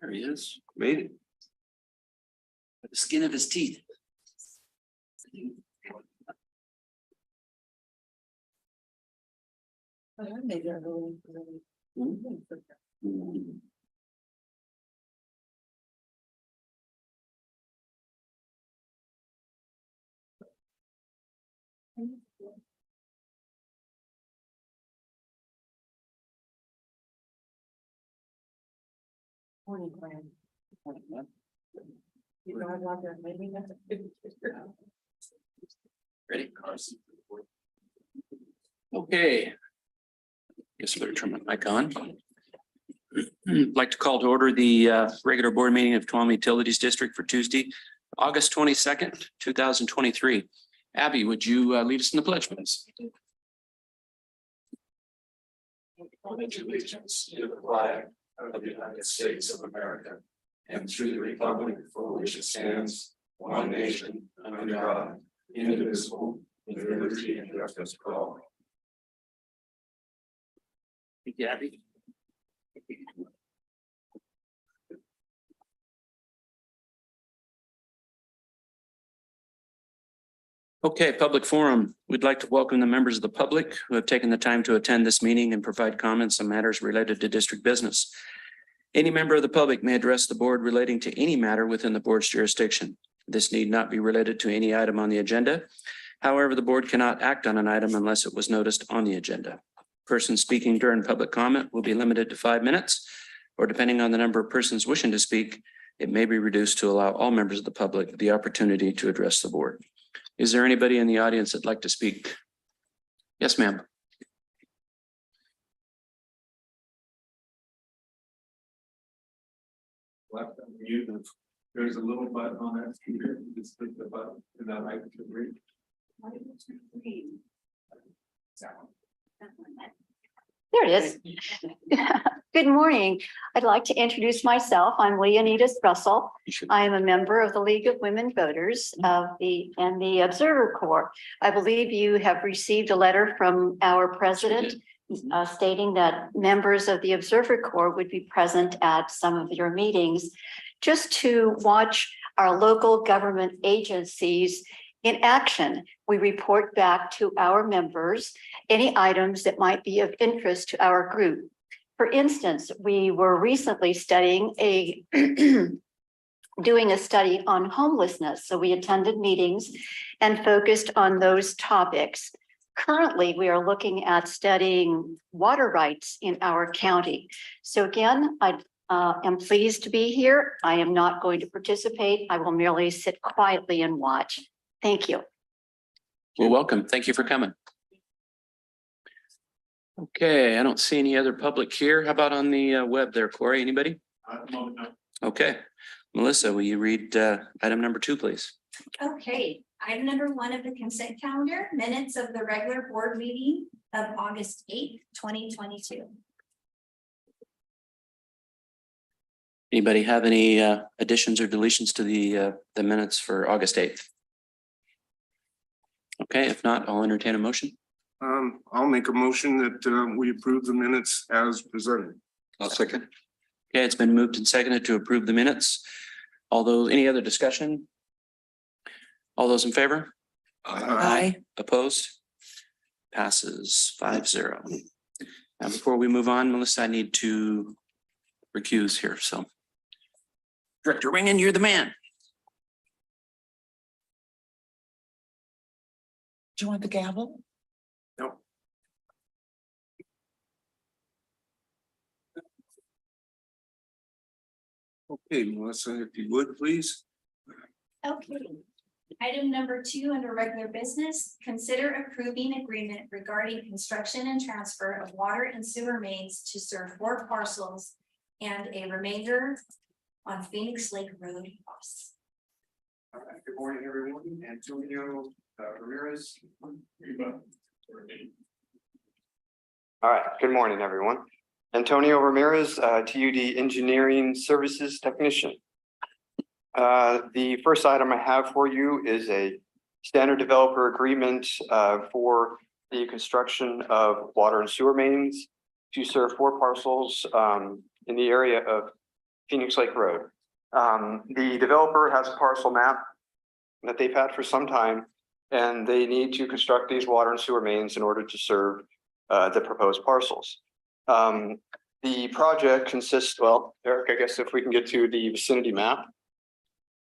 There he is. Made it. By the skin of his teeth. Morning, Brian. Ready? Okay. Guess I better turn my mic on. I'd like to call to order the regular board meeting of Tuolumne Utilities District for Tuesday, August 22nd, 2023. Abby, would you lead us in the pledge, please? Pledge allegiance to the flag of the United States of America and to the republic for which it stands, one nation, under God, indivisible, with liberty and justice for all. Thank you, Abby. Okay, public forum. We'd like to welcome the members of the public who have taken the time to attend this meeting and provide comments on matters related to district business. Any member of the public may address the board relating to any matter within the board's jurisdiction. This need not be related to any item on the agenda. However, the board cannot act on an item unless it was noticed on the agenda. Persons speaking during public comment will be limited to 5 minutes, or depending on the number of persons wishing to speak, it may be reduced to allow all members of the public the opportunity to address the board. Is there anybody in the audience that'd like to speak? Yes, ma'am. Left on mute. There's a little button on that computer. You just click the button and that I can read. There it is. Good morning. I'd like to introduce myself. I'm Leonidas Russell. I am a member of the League of Women Voters of the Observer Corps. I believe you have received a letter from our president stating that members of the Observer Corps would be present at some of your meetings just to watch our local government agencies in action. We report back to our members any items that might be of interest to our group. For instance, we were recently studying doing a study on homelessness. So we attended meetings and focused on those topics. Currently, we are looking at studying water rights in our county. So again, I am pleased to be here. I am not going to participate. I will merely sit quietly and watch. Thank you. Well, welcome. Thank you for coming. Okay, I don't see any other public here. How about on the web there, Corey? Anybody? Okay. Melissa, will you read item number 2, please? Okay, item number 1 of the consent calendar, minutes of the regular board meeting of August 8th, 2022. Anybody have any additions or deletions to the minutes for August 8th? Okay, if not, I'll entertain a motion. I'll make a motion that we approve the minutes as presented. I'll second. Okay, it's been moved and seconded to approve the minutes. Although, any other discussion? All those in favor? Aye. Opposed? Passes 5-0. Now, before we move on, Melissa, I need to recuse here, so. Director Ringen, you're the man. Do you want the gavel? No. Okay, Melissa, if you would, please. Okay. Item number 2 under regular business, consider approving agreement regarding construction and transfer of water and sewer mains to serve 4 parcels and a remainder on Phoenix Lake Road. All right, good morning, everyone. Antonio Ramirez. All right, good morning, everyone. Antonio Ramirez, TUD Engineering Services Technician. The first item I have for you is a standard developer agreement for the construction of water and sewer mains to serve 4 parcels in the area of Phoenix Lake Road. The developer has a parcel map that they've had for some time, and they need to construct these water and sewer mains in order to serve the proposed parcels. The project consists, well, Eric, I guess if we can get to the vicinity map,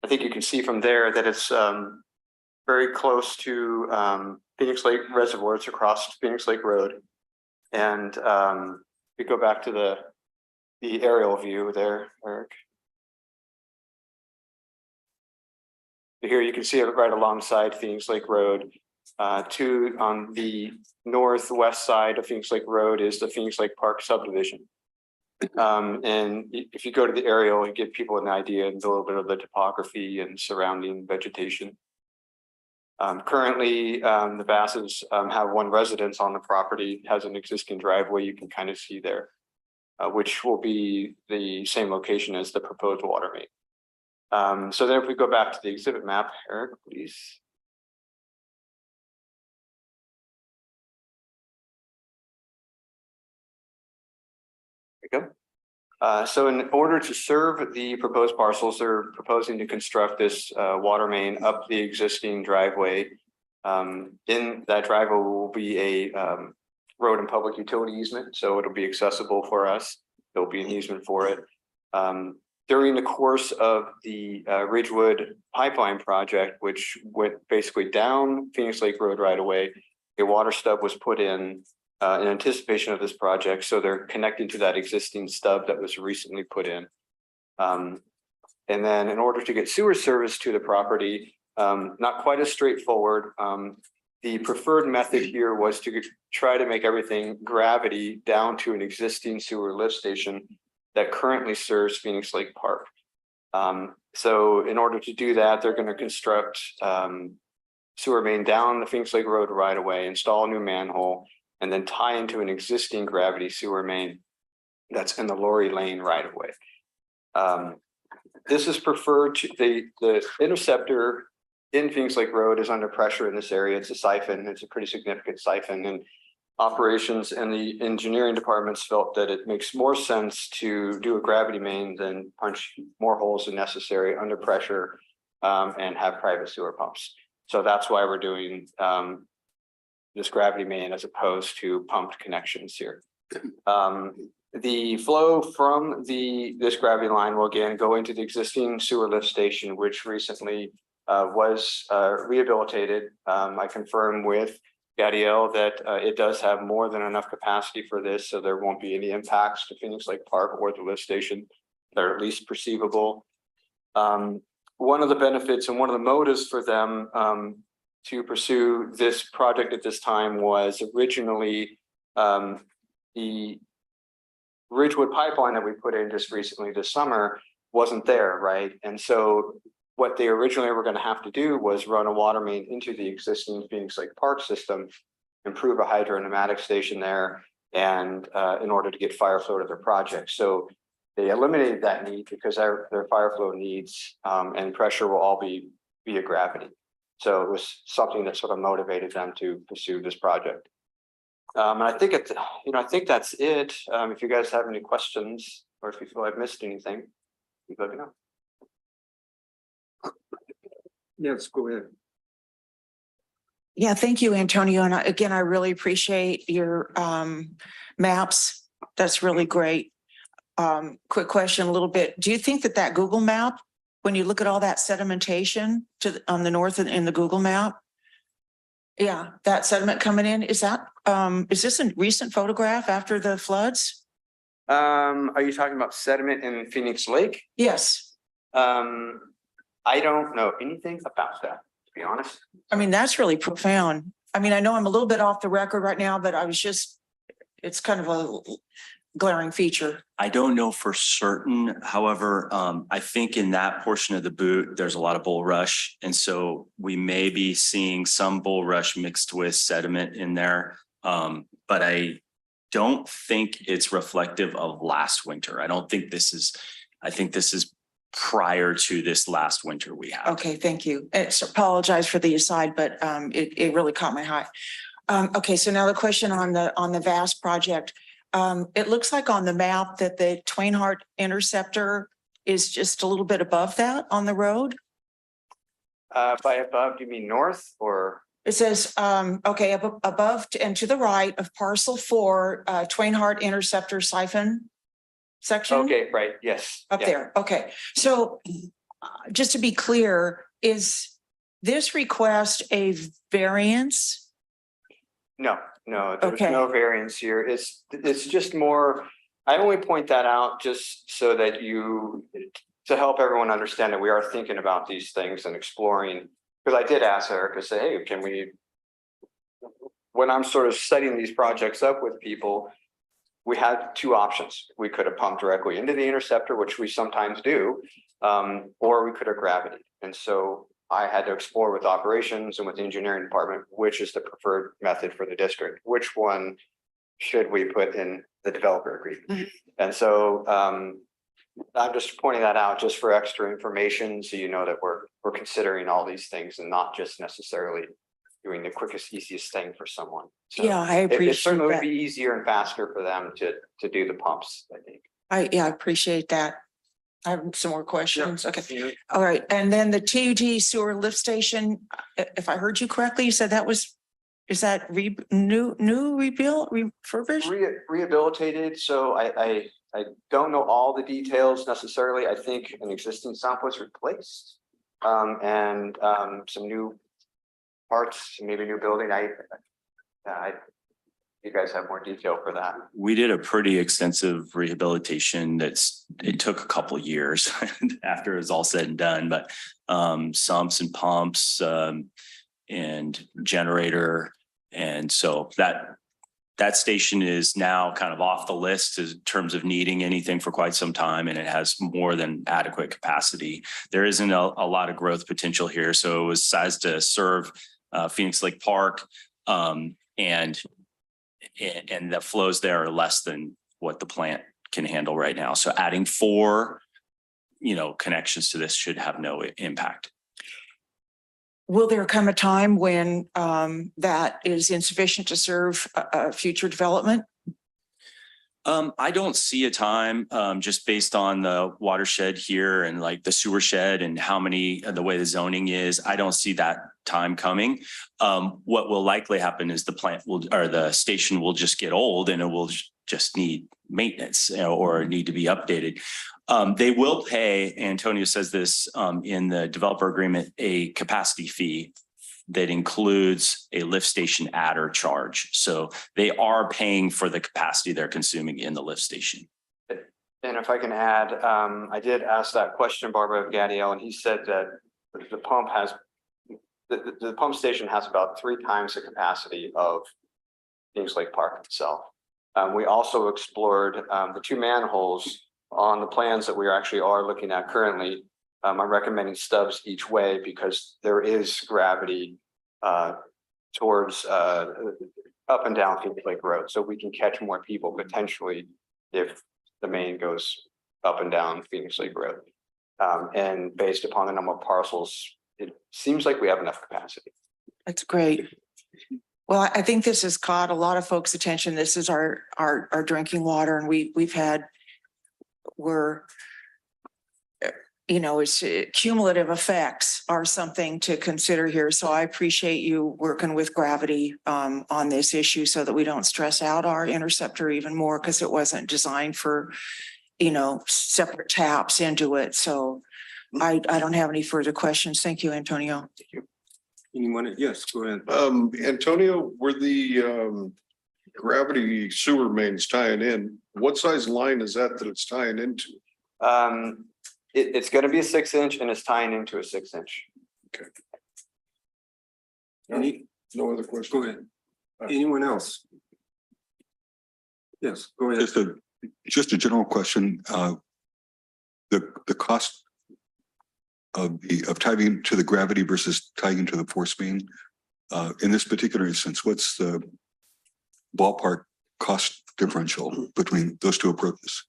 I think you can see from there that it's very close to Phoenix Lake Reservoir. It's across Phoenix Lake Road. And we go back to the aerial view there, Eric. Here you can see it right alongside Phoenix Lake Road. On the northwest side of Phoenix Lake Road is the Phoenix Lake Park subdivision. And if you go to the aerial, you give people an idea and a little bit of the topography and surrounding vegetation. Currently, the Basses have one residence on the property, has an existing driveway you can kind of see there, which will be the same location as the proposed water main. So then if we go back to the exhibit map, Eric, please. There we go. So in order to serve the proposed parcels, they're proposing to construct this water main up the existing driveway. In that driveway will be a road and public utility easement, so it'll be accessible for us. There'll be an easement for it. During the course of the Ridgewood pipeline project, which went basically down Phoenix Lake Road right away, a water stub was put in anticipation of this project. So they're connecting to that existing stub that was recently put in. And then in order to get sewer service to the property, not quite as straightforward. The preferred method here was to try to make everything gravity down to an existing sewer lift station that currently serves Phoenix Lake Park. So in order to do that, they're going to construct sewer main down the Phoenix Lake Road right away, install a new manhole, and then tie into an existing gravity sewer main that's in the Lorry Lane right away. This is preferred to the interceptor in Phoenix Lake Road is under pressure in this area. It's a siphon. It's a pretty significant siphon, and operations and the engineering departments felt that it makes more sense to do a gravity main than punch more holes than necessary under pressure and have private sewer pumps. So that's why we're doing this gravity main as opposed to pumped connections here. The flow from this gravity line will again go into the existing sewer lift station, which recently was rehabilitated. I confirmed with Gadiel that it does have more than enough capacity for this, so there won't be any impacts to Phoenix Lake Park or the lift station that are at least perceivable. One of the benefits and one of the motives for them to pursue this project at this time was originally the Ridgewood pipeline that we put in just recently this summer wasn't there, right? And so what they originally were going to have to do was run a water main into the existing Phoenix Lake Park system, improve a hydro-pneumatic station there, and in order to get fire flow to their project. So they eliminated that need because their fire flow needs and pressure will all be via gravity. So it was something that sort of motivated them to pursue this project. And I think I think that's it. If you guys have any questions or if you feel I've missed anything, you let me know. Yes, go ahead. Yeah, thank you, Antonio. And again, I really appreciate your maps. That's really great. Quick question a little bit. Do you think that Google map, when you look at all that sedimentation on the north in the Google map, yeah, that sediment coming in, is this a recent photograph after the floods? Are you talking about sediment in Phoenix Lake? Yes. I don't know anything about that, to be honest. I mean, that's really profound. I mean, I know I'm a little bit off the record right now, but it's kind of a glaring feature. I don't know for certain. However, I think in that portion of the boot, there's a lot of bulrush. And so we may be seeing some bulrush mixed with sediment in there. But I don't think it's reflective of last winter. I think this is prior to this last winter we had. Okay, thank you. Apologize for the aside, but it really caught my eye. Okay, so now the question on the VAST project. It looks like on the map that the Twainhart interceptor is just a little bit above that on the road. By above, do you mean north or? It says, okay, above and to the right of parcel 4, Twain Hart Interceptor siphon section. Okay, right, yes. Up yeah. there, okay. So just to be clear, is this request a variance? No, there's Okay. no variance here. It's just more, I only point that out just so that to help everyone understand that we are thinking about these things and exploring. Because I did ask Erica, say, hey, when I'm sort of setting these projects up with people, we had 2 options. We could have pumped directly into the interceptor, which we sometimes do, or we could have gravity. And so I had to explore with operations and with the engineering department, which is the preferred method for the district, which one should we put in the developer agreement? And so I'm just pointing that out just for extra information, so you know that we're considering all these things and not just necessarily doing the quickest, easiest thing for someone. So Yeah, I it appreciate certainly would that. be easier and faster for them to do the pumps, I think. I appreciate that. I have some more questions. Okay. Yeah. All right. And then the TUD sewer lift station, if I heard you correctly, you said is that new rebuilt, refurbished? Rehabilitated, so I don't know all the details necessarily. I think an existing sump was replaced. And some new parts, maybe new building. You guys have more detail for that. We did a pretty extensive rehabilitation it took a couple of years after it was all said and done, but sumps and pumps and generator. And so that station is now kind of off the list in terms of needing anything for quite some time, and it has more than adequate capacity. There isn't a lot of growth potential here. So it was sized to serve Phoenix Lake Park, and the flows there are less than what the plant can handle right now. So adding 4, connections to this should have no impact. Will there come a time when that is insufficient to serve future development? I don't see a time, just based on the watershed here and like the sewer shed and the way the zoning is. I don't see that time coming. What will likely happen is the station will just get old and it will just need maintenance or need to be updated. They will pay, Antonio says this in the developer agreement, a capacity fee that includes a lift station adder charge. So they are paying for the capacity they're consuming in the lift station. And if I can add, I did ask that question, Barbara of Gadiel, and he said that the pump station has about 3 times the capacity of Phoenix Lake Park itself. We also explored the 2 manholes on the plans that we actually are looking at currently. I'm recommending stubs each way because there is gravity towards up and down Phoenix Lake Road. So we can catch more people potentially if the main goes up and down Phoenix Lake Road. And based upon the number of parcels, it seems like we have enough capacity. That's great. Well, I think this has caught a lot of folks' attention. This is our drinking water, and it's cumulative effects are something to consider here. So I appreciate you working with Gravity on this issue so that we don't stress out our interceptor even more, because it wasn't designed for, separate taps into it. So I don't have any further questions. Thank you, Antonio. Thank you. Anyone? Yes, go ahead. Antonio, where the gravity sewer mains tying in, what size line is that it's tying into? It's going to be a 6-inch and it's tying into a 6-inch. Okay. No other questions? Go ahead. Anyone else? Yes, go ahead. Just a general question. The cost of tying to the gravity versus tying into the force main. In this particular instance, what's the ballpark cost differential between those 2 approaches?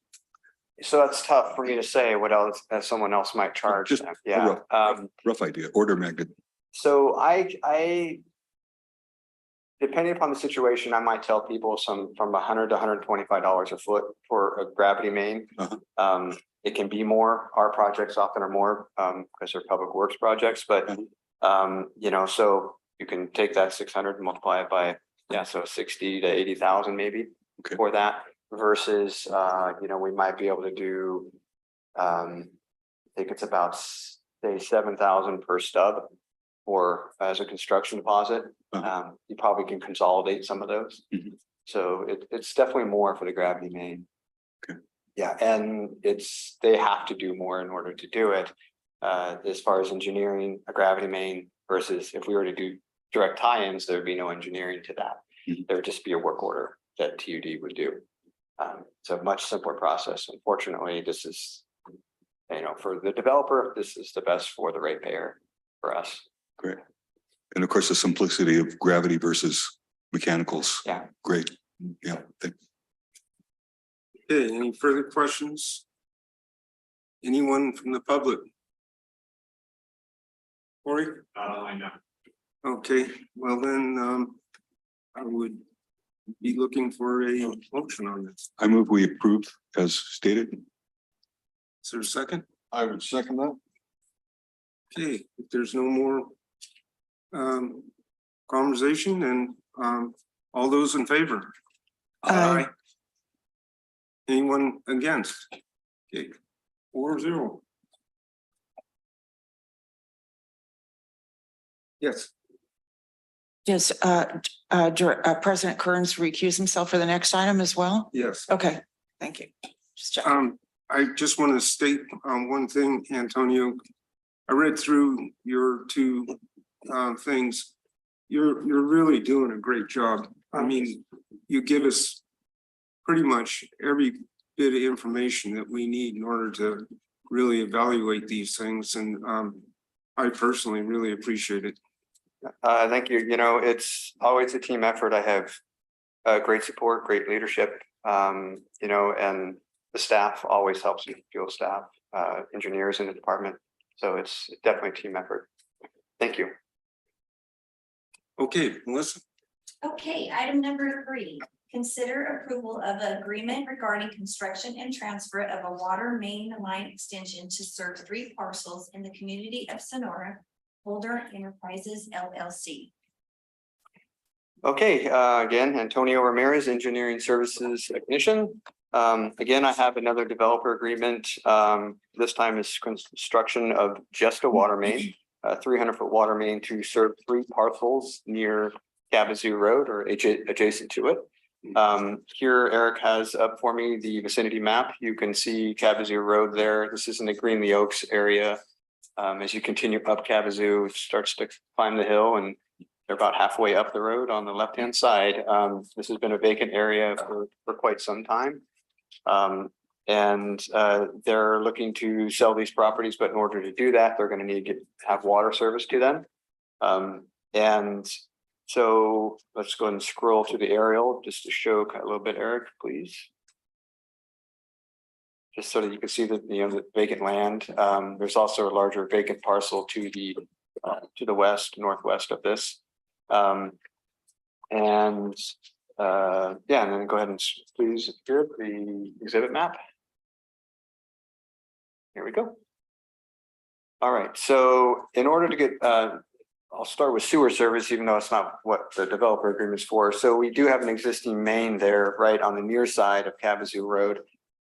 So that's tough for me to say what else someone else might charge. Just them. a Yeah. rough idea, order of magnitude. So I depending upon the situation, I might tell people some from $100 to $125 a foot for a gravity main. Uh-huh. It can be more. Our projects often are more because they're public works projects, but you know, so you can take that 600 and multiply it by, yeah, so 60 to 80,000 maybe for that versus, you know, we might be able to do, I think it's about say 7,000 per stub or as a construction deposit. You probably can consolidate some of those. So it's definitely more for the gravity main. Yeah, and they have to do more in order to do it. As far as engineering a gravity main versus if we were to do direct tie-ins, there would be no engineering to that. There would just be a work order that TUD would do. So much simpler process. Unfortunately, this is, you know, for the developer, this is the best for the ratepayer for us. Great. And of course, the simplicity of gravity versus mechanicals. Yeah. Great. Yeah. Okay, any further questions? Anyone from the public? Corey? I know. Okay, well then, I would be looking for a motion on this. I move we approve as stated. Is there a second? I would second that. Okay, if there's no more conversation, and all those in favor? Aye. Anyone against? Okay, 4-0. Yes. Does President Kearns recuse himself for the next item as well? Yes. Okay, thank you. Just checking. I just want to state one thing, Antonio. I read through your two things. You're really doing a great job. I mean, you give us pretty much every bit of information that we need in order to really evaluate these things. And I personally really appreciate it. Thank you. You know, it's always a team effort. I have great support, great leadership, you know, and the staff always helps me, field staff, engineers in the department. So it's definitely a team effort. Thank you. Okay, Melissa. Okay, item number 3, consider approval of an agreement regarding construction and transfer of a water main line extension to serve 3 parcels in the community of Sonora, Holder Enterprises LLC. Okay, again, Antonio Ramirez, Engineering Services Technician. Again, I have another developer agreement. This time is construction of just a water main, a 300-foot water main to serve 3 parcels near Cavazoo Road or adjacent to it. Here, Eric has up for me the vicinity map. You can see Cavazoo Road there. This is in the Greenlee Oaks area. As you continue up Cavazoo, it starts to climb the hill and they're about halfway up the road on the left-hand side. This has been a vacant area for quite some time. They're looking to sell these properties, but in order to do that, they're going to need to have water service to them. So let's go ahead and scroll to the aerial just to show a little bit, Eric, please. Just so that you can see the vacant land. There's also a larger vacant parcel to the northwest of this. And then go ahead and please appear the exhibit map. Here we go. All right, so in order to get, I'll start with sewer service, even though it's not what the developer agreement is for. So we do have an existing main there right on the near side of Cavazoo Road.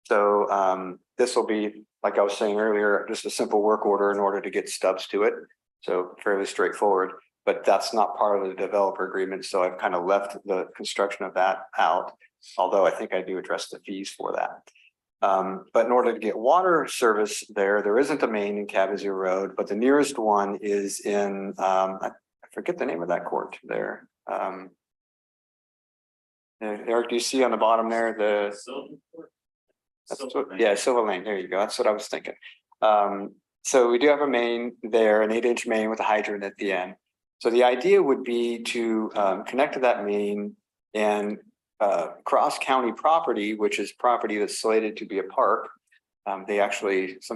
So this will be, like I was saying earlier, just a simple work order in order to get stubs to it. So fairly straightforward, but that's not part of the developer agreement. So I've kind of left the construction of that out, although I think I do address the fees for that. But in order to get water service there isn't a main in Cavazoo Road, but the nearest one is in, I forget the name of that court there. Eric, do you see on the bottom there, Silver Lane, there you go, that's what I was thinking. So we do have a main there, an 8-inch main with a hydrant at the end. So the idea would be to connect to that main and cross county property, which is property that's slated to be a park. Some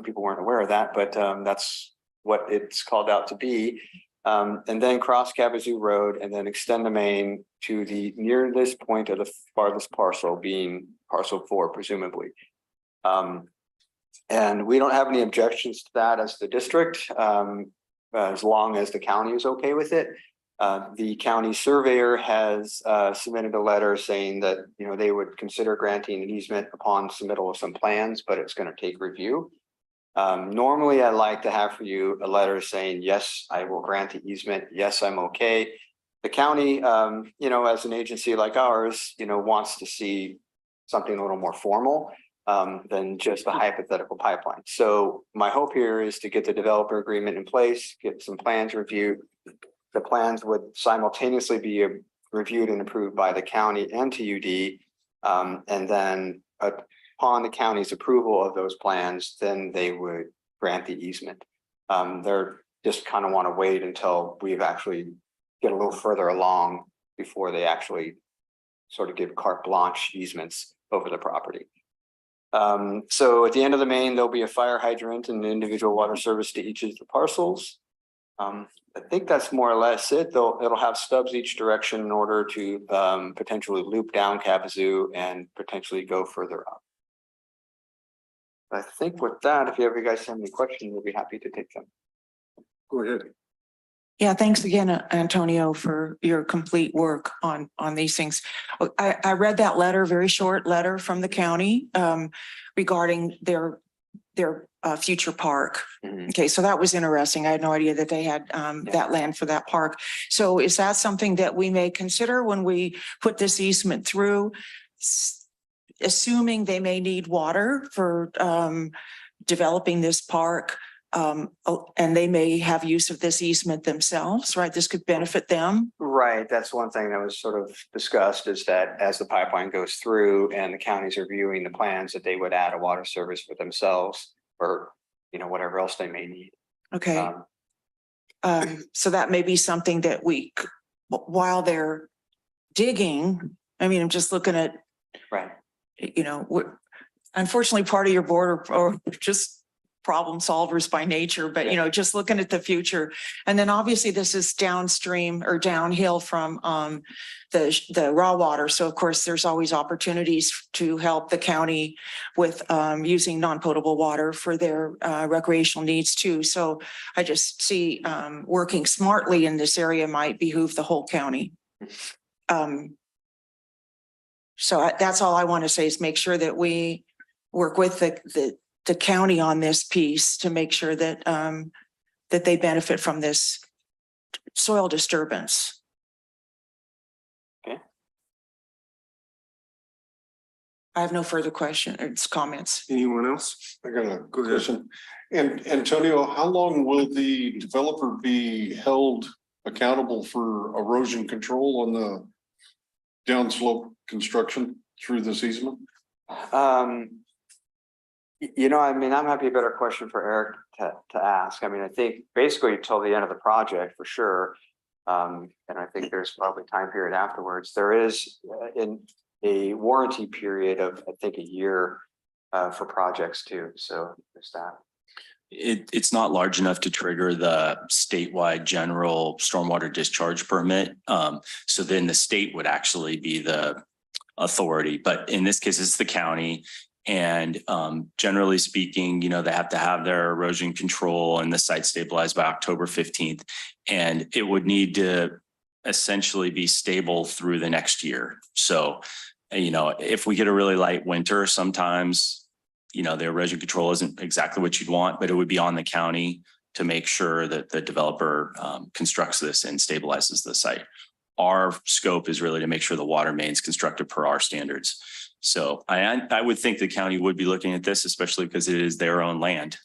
people weren't aware of that, but that's what it's called out to be. And then cross Kalamazoo Road and then extend the main to the nearest point of the farthest parcel, being parcel 4, presumably. And we don't have any objections to that as the district, as long as the county is okay with it. The county surveyor has submitted a letter saying that, you know, they would consider granting an easement upon submittal of some plans, but it's going to take review. Normally, I like to have for you a letter saying, yes, I will grant the easement. Yes, I'm okay. The county, you know, as an agency like ours, you know, wants to see something a little more formal than just a hypothetical pipeline. So my hope here is to get the developer agreement in place, get some plans reviewed. The plans would simultaneously be reviewed and approved by the county and TUD. And then upon the county's approval of those plans, then they would grant the easement. They're just kind of want to wait until we've actually get a little further along before they actually sort of give carte blanche easements over the property. So at the end of the main, there'll be a fire hydrant and an individual water service to each of the parcels. I think that's more or less it. It'll have stubs each direction in order to potentially loop down Kalamazoo and potentially go further up. I think with that, if you guys have any questions, we'll be happy to take them. Go ahead. Yeah, thanks again, Antonio, for your complete work on these things. I read that letter, very short letter from the county regarding their future park. Mhm. Okay, so that was interesting. I had no idea that they had that land for that park. So is that something that we may consider when we put this easement through, assuming they may need water for developing this park? And they may have use of this easement themselves, right? This could benefit them. Right, that's one thing that was sort of discussed, is that as the pipeline goes through and the county's reviewing the plans, that they would add a water service for themselves or, you know, whatever else they may need. Okay. So that may be something that while they're digging, I mean, I'm just looking at, Right. you know, unfortunately, part of your board or just problem solvers by nature, but, you know, just looking at the future. And then obviously this is downstream or downhill from the raw water. So of course, there's always opportunities to help the county with using non-potable water for their recreational needs too. So I just see working smartly in this area might behoove the whole county. So that's all I want to say is make sure that we work with the county on this piece to make sure that that they benefit from this soil disturbance. Okay. I have no further questions, comments. Anyone else? I got a Go ahead. question. And Antonio, how long will the developer be held accountable for erosion control on the downslope construction through this easement? You know, I mean, I'm happy a better question for Eric to ask. I mean, I think basically till the end of the project for sure. And I think there's probably time period afterwards. There is in a warranty period of, I think, a year for projects too. So there's that. It's not large enough to trigger the statewide general stormwater discharge permit. So then the state would actually be the authority, but in this case, it's the county. And generally speaking, you know, they have to have their erosion control and the site stabilized by October 15th. And it would need to essentially be stable through the next year. So, you know, if we get a really light winter, sometimes, you know, the erosion control isn't exactly what you'd want, but it would be on the county to make sure that the developer constructs this and stabilizes the site. Our scope is really to make sure the water main's constructed per our standards. So I would think the county would be looking at this, especially because it is their own land.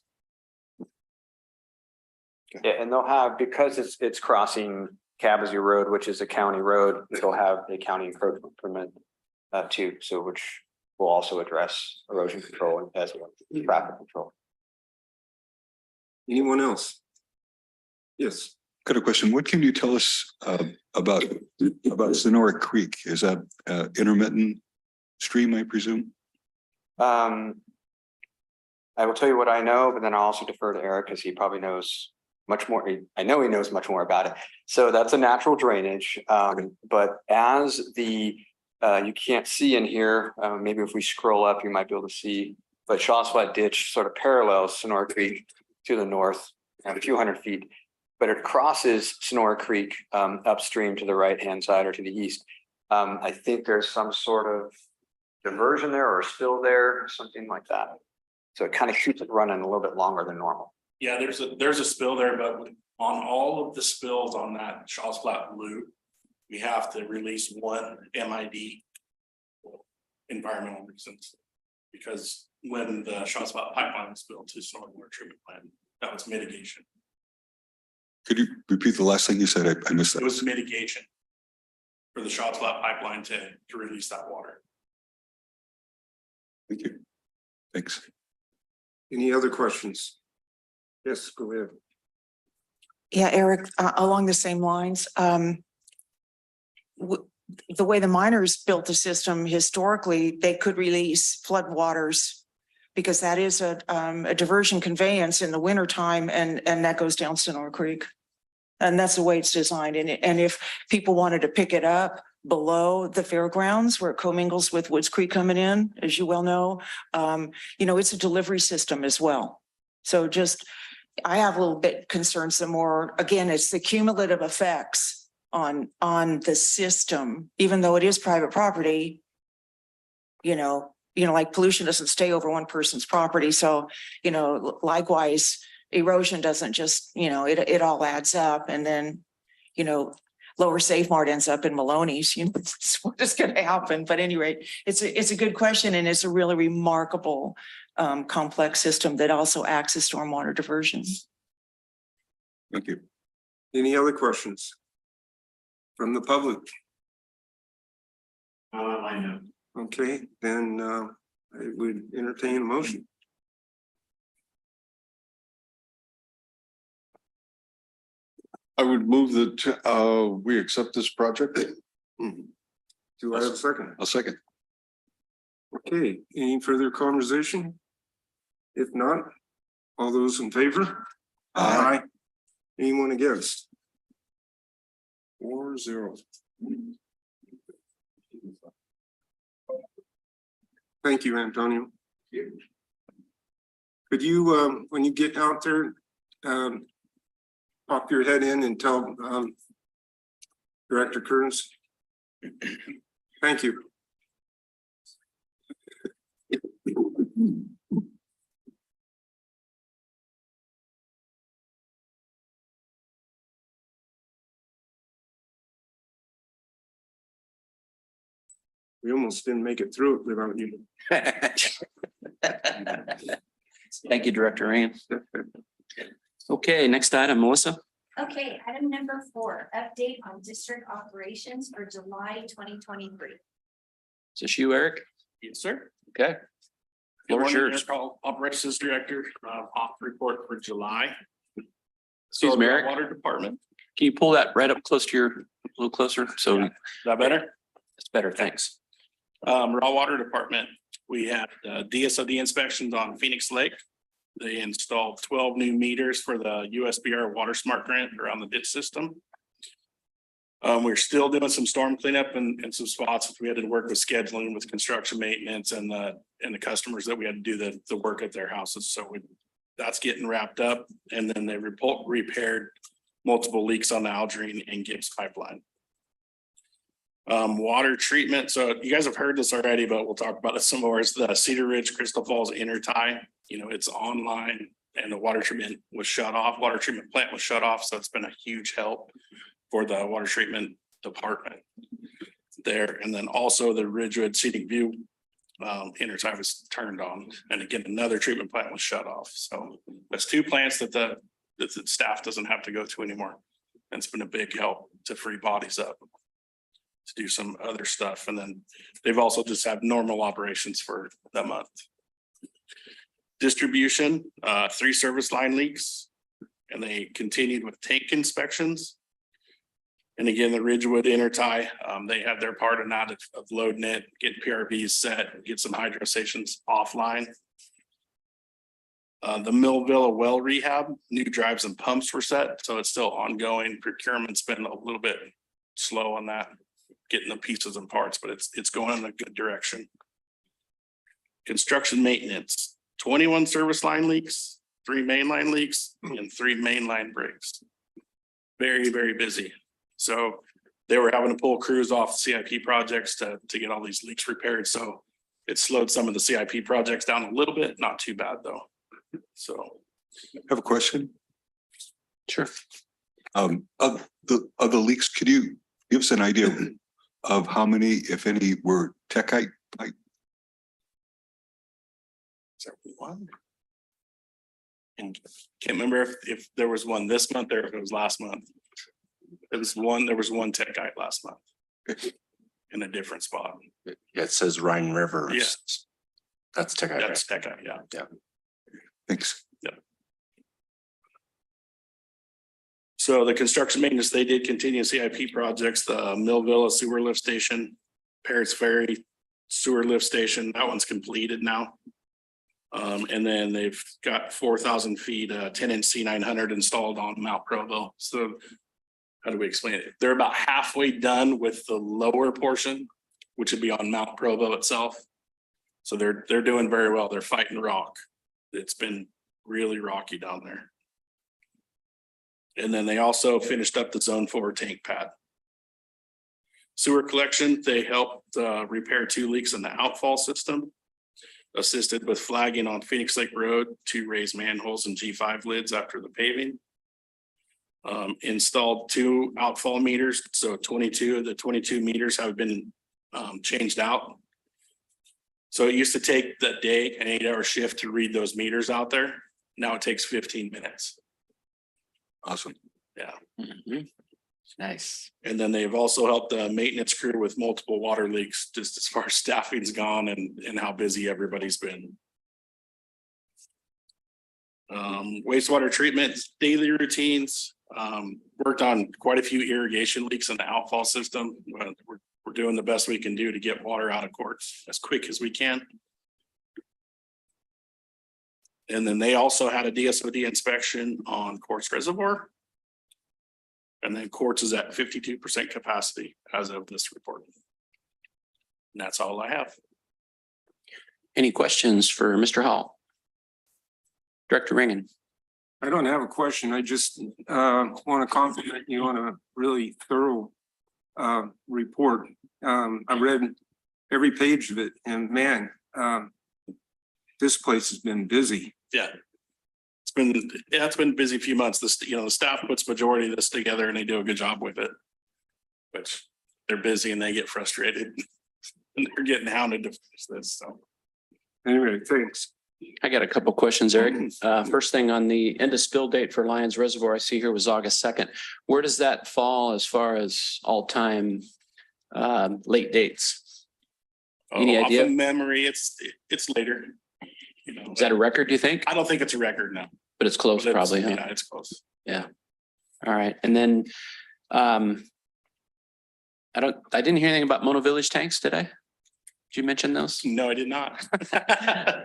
Yeah, and they'll have, because it's crossing Kalamazoo Road, which is a county road, it'll have a county encroachment permit too. So which will also address erosion control as well as traffic control. Anyone else? Yes. Got a question. What can you tell us about Sonora Creek? Is that intermittent stream, I presume? I will tell you what I know, but then I'll also defer to Eric because he probably knows much more, I know he knows much more about it. So that's a natural drainage. But as the, you can't see in here, maybe if we scroll up, you might be able to see, but Shaw's Flat Ditch sort of parallels Sonora Creek to the north, a few hundred feet, but it crosses Sonora Creek upstream to the right-hand side or to the east. I think there's some sort of diversion there or spill there, something like that. So it kind of keeps it running a little bit longer than normal. Yeah, there's a spill there, but on all of the spills on that Shaw's Flat loop, we have to release one MID. Environmental reasons, because when the Shaw's Flat pipeline was built to Sonora Water Treatment Plant, that was mitigation. Could you repeat the last thing you said? I missed It that. was mitigation for the Shaw's Flat pipeline to release that water. Thank you. Thanks. Any other questions? Yes, go ahead. Yeah, Eric, along the same lines, the way the miners built the system historically, they could release floodwaters because that is a diversion conveyance in the wintertime and that goes down Sonora Creek. And that's the way it's designed. And if people wanted to pick it up below the fairgrounds where it commingles with Woods Creek coming in, as you well know, it's a delivery system as well. So just, I have a little bit concerns some more, again, it's the cumulative effects on the system, even though it is private property, like pollution doesn't stay over one person's property. So, likewise, erosion doesn't just, it all adds up. And then, Lower Safe Mart ends up in Maloney's, it's what is going to happen. But anyway, it's a good question. And it's a really remarkable, complex system that also acts as stormwater diversion. Thank you. Any other questions? From the public? I know. Okay, then I would entertain a motion. I would move that we accept this project. Do I have a second? I'll second. Okay, any further conversation? If not, all those in favor? Aye. Anyone against? 4-0. Thank you, Antonio. Could you, when you get out there, pop your head in and tell Director Kearns? Thank you. We almost didn't make it through it without you. Thank you, Director Ryan. Okay, next item, Melissa. Okay, item number 4, update on district operations for July 2023. Is this you, Eric? Yes, sir. Okay. Floor is yours. Operations Director, off report for July. Excuse me, Eric. Water Department. Can you pull that right up close to a little closer? So Yeah. Is that better? it's better. Thanks. Raw Water Department, we had DSOD inspections on Phoenix Lake. They installed 12 new meters for the USBR Water Smart Grant around the ditch system. We're still doing some storm cleanup in some spots. We had to work with scheduling with construction maintenance and the customers that we had to do the work at their houses. So that's getting wrapped up. And then they repaired multiple leaks on the Algerine and Gibbs pipeline. Water treatment. So you guys have heard this already, but we'll talk about it some more. It's the Cedar Ridge Crystal Falls intertie. It's online and the water treatment was shut off. Water treatment plant was shut off. So it's been a huge help for the water treatment department there. And then also the Ridgewood Scenic View intertie was turned on. And again, another treatment plant was shut off. So that's 2 plants that the staff doesn't have to go to anymore. And it's been a big help to free bodies up to do some other stuff. And then they've also just had normal operations for that month. Distribution, 3 service line leaks, and they continued with tank inspections. And again, the Ridgewood intertie, they had their part in that of loading it, getting PRVs set, get some hydro stations offline. The Mill Villa well rehab, new drives and pumps were set, so it's still ongoing. Procurement's been a little bit slow on that, getting the pieces and parts, but it's going in a good direction. Construction maintenance, 21 service line leaks, 3 main line leaks, and 3 main line breaks. Very, very busy. So they were having to pull crews off CIP projects to get all these leaks repaired. So it slowed some of the CIP projects down a little bit, not too bad though. So. I have a question. Sure. Of the leaks, could you give us an idea of how many, if any, were techite pipe? Is there one? And can't remember if there was one this month or if it was last month. There was one tech guy last month in a different spot. Yeah, it says Rhine River. Yes. That's tech. That's tech guy, yeah. Thanks. So the construction maintenance, they did continue CIP projects, the Mill Villa sewer lift station, Parrots Ferry sewer lift station, that one's completed now. And then they've got 4,000 feet, 10-inch C900 installed on Mount Provo. So how do we explain it? They're about halfway done with the lower portion, which would be on Mount Provo itself. So they're doing very well. They're fighting rock. It's been really rocky down there. And then they also finished up the Zone 4 tank pad. Sewer collection, they helped repair 2 leaks in the outfall system. Assisted with flagging on Phoenix Lake Road to raise manholes and G5 lids after the paving. Installed 2 outfall meters, so 22 of the 22 meters have been changed out. So it used to take the day, an 8-hour shift to read those meters out there. Now it takes 15 minutes. Awesome. Yeah. Mhm. Nice. And then they've also helped the maintenance crew with multiple water leaks, just as far as staffing's gone and how busy everybody's been. Wastewater treatment, daily routines, worked on quite a few irrigation leaks in the outfall system. We're doing the best we can do to get water out of courts as quick as we can. And then they also had a DSOD inspection on Quartz Reservoir. And then Quartz is at 52% capacity as of this report. And that's all I have. Any questions for Mr. Hall? Director Ringen. I don't have a question. I just want to compliment you on a really thorough report. I read every page of it and man, this place has been busy. Yeah. It's been a busy few months. The staff puts majority of this together and they do a good job with it. Which they're busy and they get frustrated. And they're getting hounded to finish this, so. Anyway, thanks. I got a couple questions, Eric. First thing on the end of spill date for Lions Reservoir, I see here was August 2nd. Where does that fall as far as all time late dates? Any Off idea? of memory, it's later. Is that a record, do you think? I don't think it's a record now. But it's close But probably, huh? Yeah, it's close. Yeah. All right. And then I didn't hear anything about Mono Village tanks, did I? Did you mention those? No, I did not.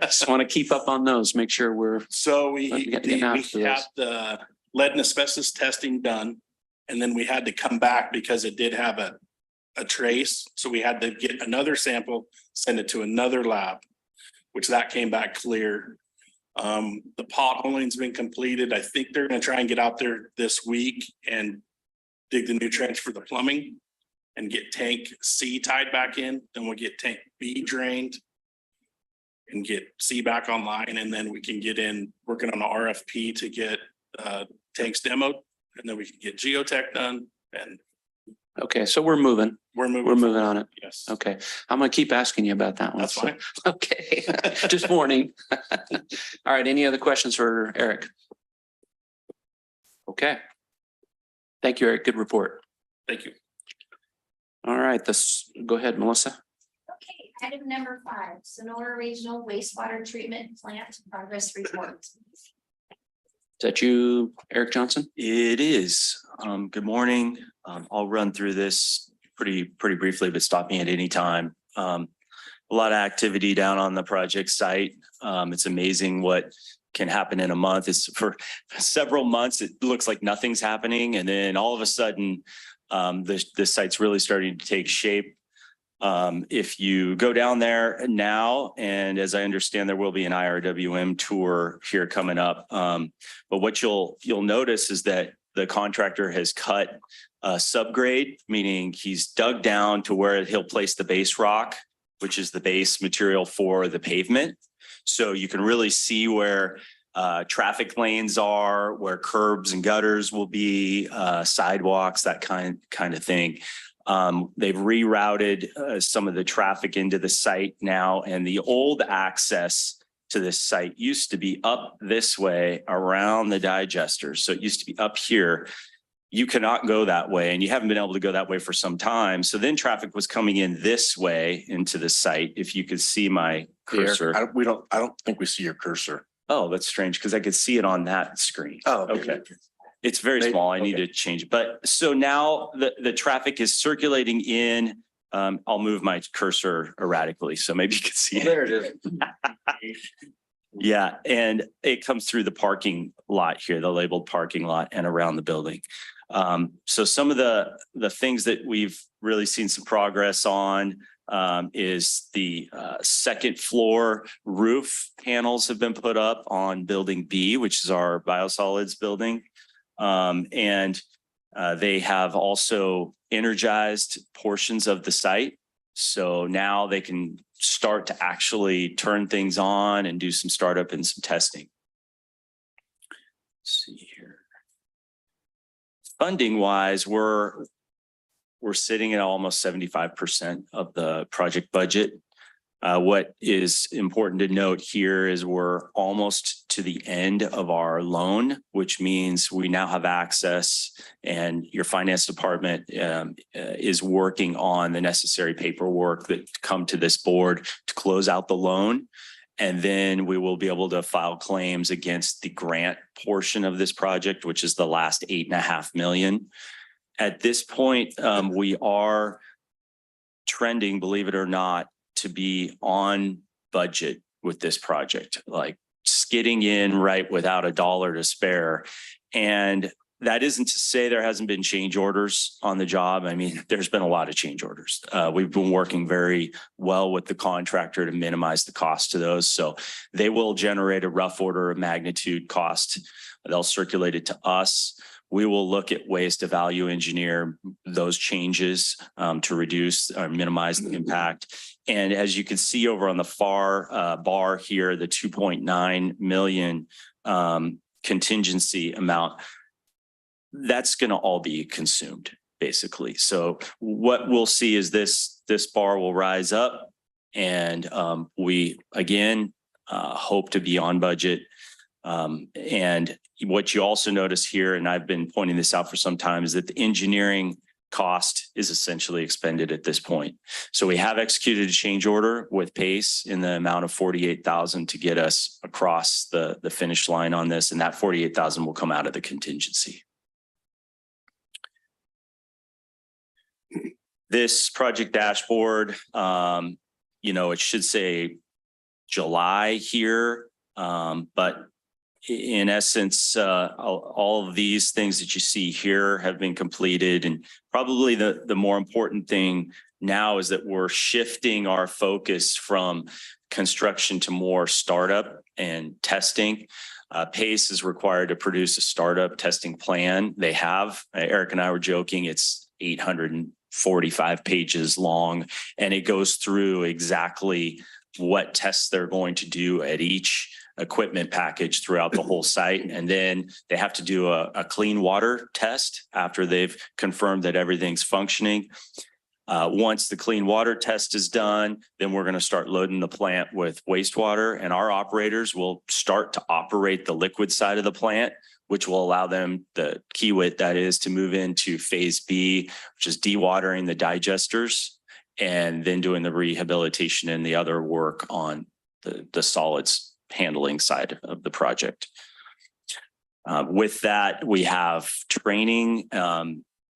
Just want to keep up on those, make sure we're, So we Getting after had those. the lead and asbestos testing done. And then we had to come back because it did have a trace. So we had to get another sample, send it to another lab, which that came back clear. The potholing's been completed. I think they're gonna try and get out there this week and dig the new trench for the plumbing and get tank C tied back in. Then we'll get tank B drained and get C back online. And then we can get in working on the RFP to get tanks demoed. And then we can get geotech done and okay, so we're moving. we're moving. We're moving forward. on it. Yes. Okay, I'm gonna keep asking you about that one. That's so- fine. Okay, just warning. All right, any other questions for Eric? Okay. Thank you, Eric. Good report. Thank you. All right, go ahead, Melissa. Okay, item number 5, Sonora Regional Wastewater Treatment Plant Progress Report. Is that you, Eric Johnson? It is. Good morning. I'll run through this pretty briefly, but stop me at any time. A lot of activity down on the project site. It's amazing what can happen in a month. It's for several months, it looks like nothing's happening. And then all of a sudden, the site's really starting to take shape. If you go down there now, and as I understand, there will be an IRWM tour here coming up. But what you'll notice is that the contractor has cut a subgrade, meaning he's dug down to where he'll place the base rock, which is the base material for the pavement. So you can really see where traffic lanes are, where curbs and gutters will be, sidewalks, that kind of thing. They've rerouted some of the traffic into the site now, and the old access to this site used to be up this way around the digesters. So it used to be up here. You cannot go that way, and you haven't been able to go that way for some time. So then traffic was coming in this way into the site. If you could see my cursor. I don't think we see your cursor. Oh, that's strange because I could see it on that screen. Oh, okay. It's very small. I need to change it. But so now the traffic is circulating in. I'll move my cursor erratically so maybe you can see it. There it is. Yeah, and it comes through the parking lot here, the labeled parking lot, and around the building. So some of the things that we've really seen some progress on is the second floor roof panels have been put up on building B, which is our biosolids building. And they have also energized portions of the site. So now they can start to actually turn things on and do some startup and some testing. Let's see here. Funding wise, we're sitting at almost 75% of the project budget. What is important to note here is we're almost to the end of our loan, which means we now have access, and your finance department is working on the necessary paperwork that come to this board to close out the loan. And then we will be able to file claims against the grant portion of this project, which is the last $8.5 million. At this point, we are trending, believe it or not, to be on budget with this project, like skidding in right without a dollar to spare. And that isn't to say there hasn't been change orders on the job. I mean, there's been a lot of change orders. We've been working very well with the contractor to minimize the cost to those. So they will generate a rough order of magnitude cost. They'll circulate it to us. We will look at ways to value engineer those changes to reduce or minimize the impact. And as you can see over on the far bar here, the 2.9 million contingency amount, that's going to all be consumed basically. So what we'll see is this bar will rise up, and we again hope to be on budget. And what you also notice here, and I've been pointing this out for some time, is that the engineering cost is essentially expended at this point. So we have executed a change order with Pace in the amount of $48,000 to get us across the finish line on this, and that $48,000 will come out of the contingency. This project dashboard, it should say July here, but in essence, all of these things that you see here have been completed. And probably the more important thing now is that we're shifting our focus from construction to more startup and testing. Pace is required to produce a startup testing plan. They have. Eric and I were joking, it's 845 pages long, and it goes through exactly what tests they're going to do at each equipment package throughout the whole site. And then they have to do a clean water test after they've confirmed that everything's functioning. Once the clean water test is done, then we're going to start loading the plant with wastewater, and our operators will start to operate the liquid side of the plant, which will allow them, the Kiewit that is, to move into phase B, which is dewatering the digesters and then doing the rehabilitation and the other work on the solids handling side of the project. With that, we have training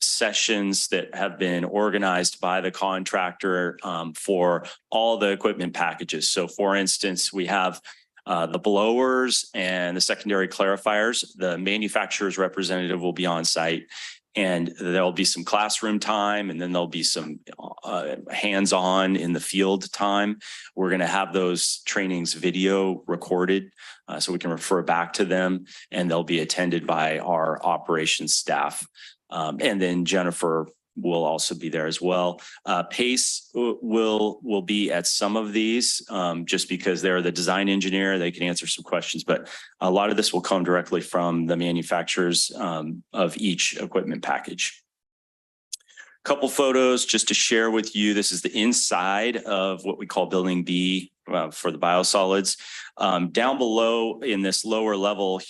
sessions that have been organized by the contractor for all the equipment packages. So for instance, we have the blowers and the secondary clarifiers. The manufacturer's representative will be on site. And there'll be some classroom time, and then there'll be some hands-on in the field time. We're going to have those trainings video recorded so we can refer back to them, and they'll be attended by our operations staff. And then Jennifer will also be there as well. Pace will be at some of these just because they're the design engineer. They can answer some questions, but a lot of this will come directly from the manufacturers of each equipment package. Couple photos just to share with you. This is the inside of what we call Building B for the biosolids. Down below in this lower level,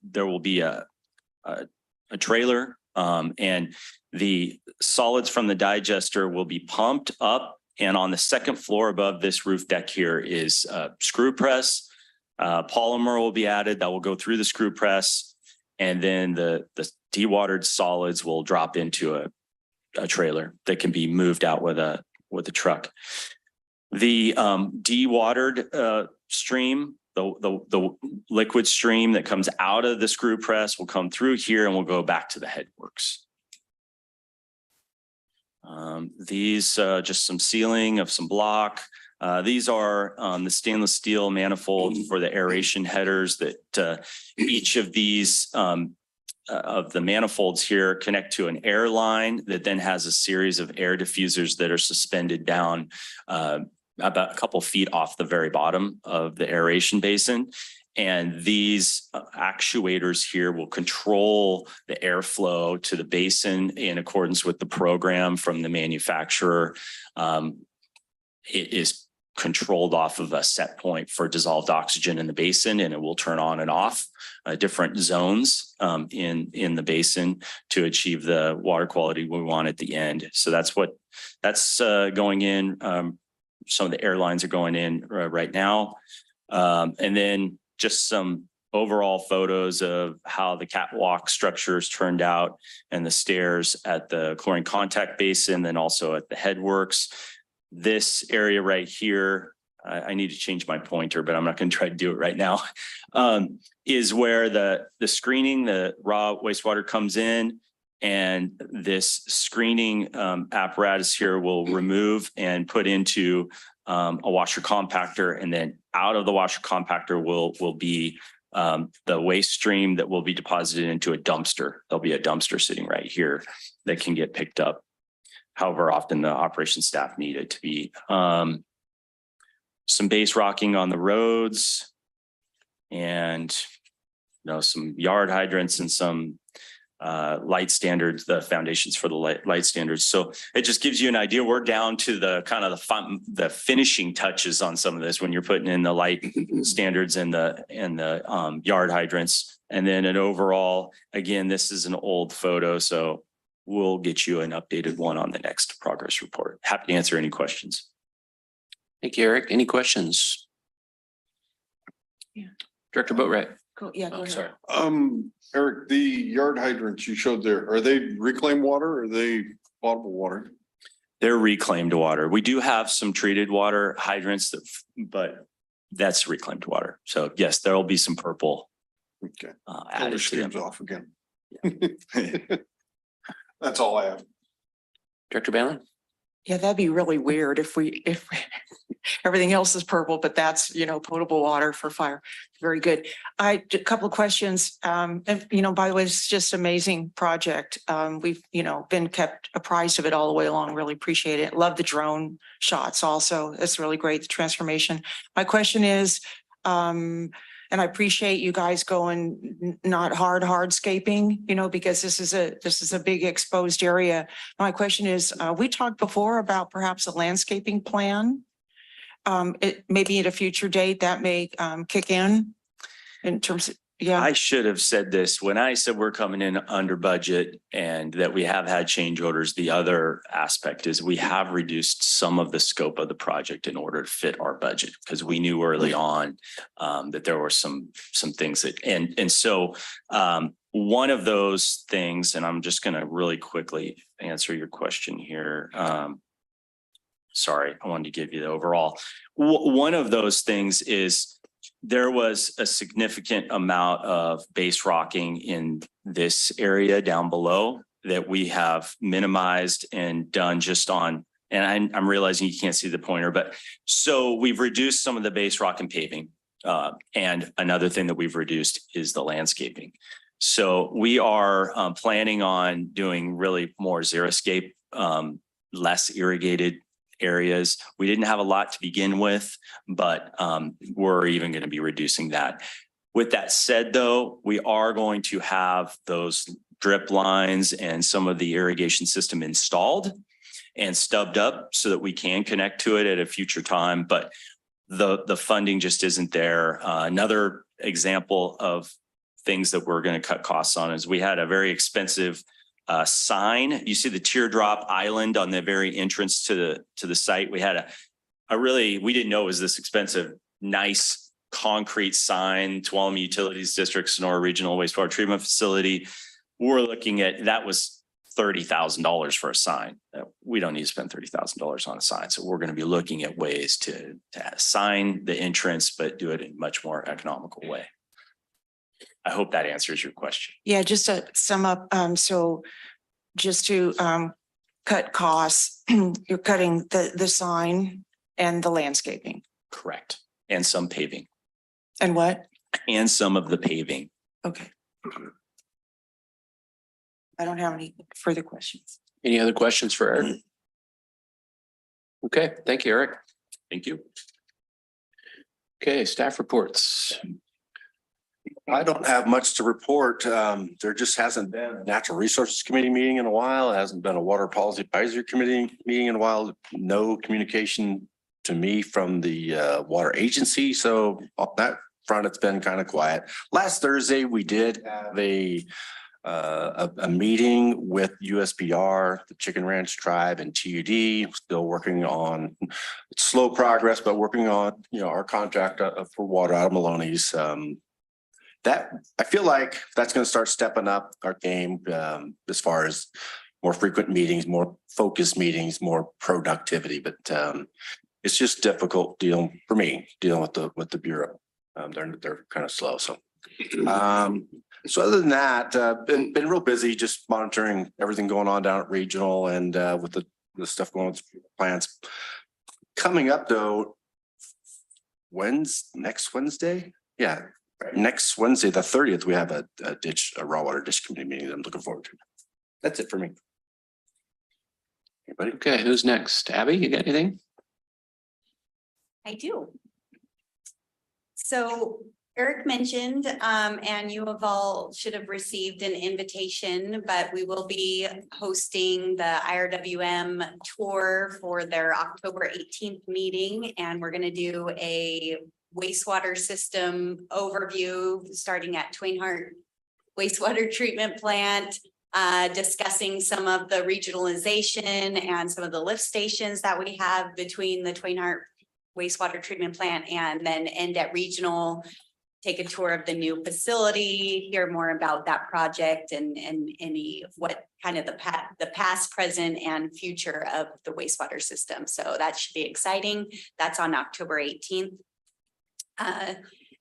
there will be a trailer and the solids from the digester will be pumped up, and on the second floor above this roof deck here is a screw press. Polymer will be added that will go through the screw press, and then the dewatered solids will drop into a trailer that can be moved out with a truck. The dewatered stream, the liquid stream that comes out of the screw press will come through here and will go back to the headworks. These just some sealing of some block. These are the stainless steel manifold for the aeration headers that each of these of the manifolds here connect to an air line that then has a series of air diffusers that are suspended down about a couple feet off the very bottom of the aeration basin. And these actuators here will control the airflow to the basin in accordance with the program from the manufacturer. It is controlled off of a set point for dissolved oxygen in the basin, and it will turn on and off different zones in the basin to achieve the water quality we want at the end. So that's going in. Some of the airlines are going in right now. And then just some overall photos of how the catwalk structures turned out and the stairs at the chlorine contact basin, then also at the headworks. This area right here, I need to change my pointer, but I'm not going to try to do it right now, is where the screening, the raw wastewater comes in, and this screening apparatus here will remove and put into a washer compactor, and then out of the washer compactor will be the waste stream that will be deposited into a dumpster. There'll be a dumpster sitting right here that can get picked up however often the operations staff need it to be. Some base rocking on the roads, and some yard hydrants and some light standards, the foundations for the light standards. So it just gives you an idea. We're down to the kind of the finishing touches on some of this when you're putting in the light standards and the yard hydrants. And then an overall, again, this is an old photo, so we'll get you an updated one on the next progress report. Happy to answer any questions. Thank you, Eric. Any questions? Yeah. Director Boatright. Cool. Yeah, go Oh, ahead. sorry. Eric, the yard hydrants you showed there, are they reclaimed water or are they potable water? They're reclaimed water. We do have some treated water hydrants, but that's reclaimed water. So yes, there'll be some purple Okay. added to Streams them. off again. That's all I have. Director Balin? Yeah, that'd be really weird if everything else is purple, but that's, potable water for fire. Very good. A couple of questions. And, by the way, it's just amazing project. We've, been kept apprised of it all the way along. Really appreciate it. Love the drone shots also. It's really great, the transformation. My question is, and I appreciate you guys going not hardscaping, because this is a big exposed area. My question is, we talked before about perhaps a landscaping plan. It maybe at a future date that may kick in terms of, yeah. I should have said this when I said we're coming in under budget and that we have had change orders. The other aspect is we have reduced some of the scope of the project in order to fit our budget, because we knew early on that there were some things that and so one of those things, and I'm just going to really quickly answer your question here. Sorry, I wanted to give you the overall. One of those things is there was a significant amount of base rocking in this area down below that we have minimized and done just on, and I'm realizing you can't see the pointer, but so we've reduced some of the base rock and paving. And another thing that we've reduced is the landscaping. So we are planning on doing really more xeriscape, less irrigated areas. We didn't have a lot to begin with, but we're even going to be reducing that. With that said, though, we are going to have those drip lines and some of the irrigation system installed and stubbed up so that we can connect to it at a future time. But the funding just isn't there. Another example of things that we're going to cut costs on is we had a very expensive sign. You see the teardrop island on the very entrance to the site. We had we didn't know it was this expensive, nice concrete sign, Tuolumne Utilities District, Sonora Regional Wastewater Treatment Facility. We're looking at, that was $30,000 for a sign. We don't need to spend $30,000 on a sign. So we're going to be looking at ways to sign the entrance, but do it in a much more economical way. I hope that answers your question. Yeah, just to sum up, so just to cut costs, you're cutting the sign and the landscaping. Correct. And some paving. And what? And some of the paving. Okay. I don't have any further questions. Any other questions for Eric? Okay, thank you, Eric. Thank you. Okay, staff reports. I don't have much to report. There just hasn't been a Natural Resources Committee meeting in a while. It hasn't been a Water Policy Advisory Committee meeting in a while. No communication to me from the water agency. So on that front, it's been kind of quiet. Last Thursday, we did have a meeting with USBR, the Chicken Ranch Tribe, and TUD. Still working on slow progress, but working on our contract for water out of Maloney's. That I feel like that's going to start stepping up our game as far as more frequent meetings, more focused meetings, more productivity. But it's just difficult dealing with the bureau. They're kind of slow. So other than that, been real busy just monitoring everything going on down at regional and with the stuff going on with plants. Coming up though, next Wednesday? Yeah. Next Wednesday, the 30th, we have a raw water ditch committee meeting that I'm looking forward to. That's it for me. Anybody? Okay, who's next? Abby, you got anything? I do. So Eric mentioned, and you have all should have received an invitation, but we will be hosting the IRWM tour for their October 18th meeting. And we're going to do a wastewater system overview starting at Twinehart Wastewater Treatment Plant, discussing some of the regionalization and some of the lift stations that we have between the Twinehart Wastewater Treatment Plant, and then end at regional, take a tour of the new facility, hear more about that project and any what kind of the past, present, and future of the wastewater system. So that should be exciting. That's on October 18th.